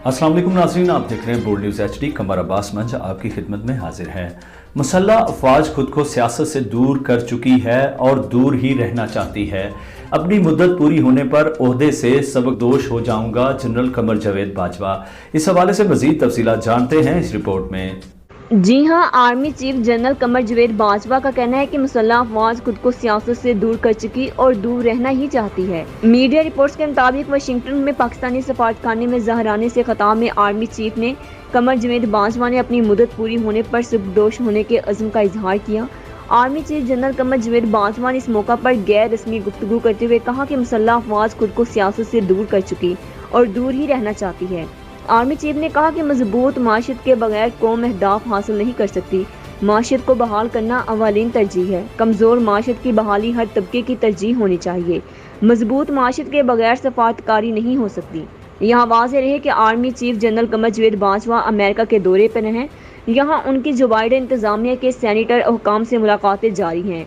अस्सलाम वालेकुम नाज़रीन, आप देख रहे हैं बोल्ड न्यूज़ HD। कमर अब्बास मंच आपकी खिदमत में हाजिर है। मुसल्लह अफवाज खुद को सियासत से दूर कर चुकी है और दूर ही रहना चाहती है। अपनी मुद्दत पूरी होने पर ओहदे से सबकदोश हो जाऊंगा, जनरल कमर जावेद बाजवा। इस हवाले से मज़ीद तफसीलात जानते हैं इस रिपोर्ट में। जी हां, army chief general Qamar Javed Bajwa का कहना है कि मुसल्लह अफवाज खुद को सियासत से दूर कर चुकी और दूर रहना ही चाहती है। मीडिया रिपोर्ट्स के मुताबिक वाशिंगटन में पाकिस्तानी सफारतखाने में ज़हराने से खिताब में आर्मी चीफ ने कमर जावेद बाजवा ने अपनी मुद्दत पूरी होने पर सबकदोश होने के अज़्म का इजहार किया। Army chief general Qamar Javed Bajwa ने इस मौका पर गैर रस्मी गुफ्तगू करते हुए कहा कि मुसल्लह अफवाज खुद को सियासत से दूर कर चुकी और दूर ही रहना चाहती है। आर्मी चीफ ने कहा कि मजबूत माशरत के बगैर कौम अहदाफ हासिल नहीं कर सकती। माशरत को बहाल करना अवालीन तरजीह है। कमज़ोर माशरत की बहाली हर तबके की तरजीह होनी चाहिए। मजबूत माशरत के बगैर सफारतकारी नहीं हो सकती। यहाँ वाज़ेह रहे कि army chief general Qamar Javed Bajwa America के दौरे पर हैं। यहाँ उनकी जो बाइडेन इंतज़ामिया के सैनिटर और हुकाम से मुलाकातें जारी हैं।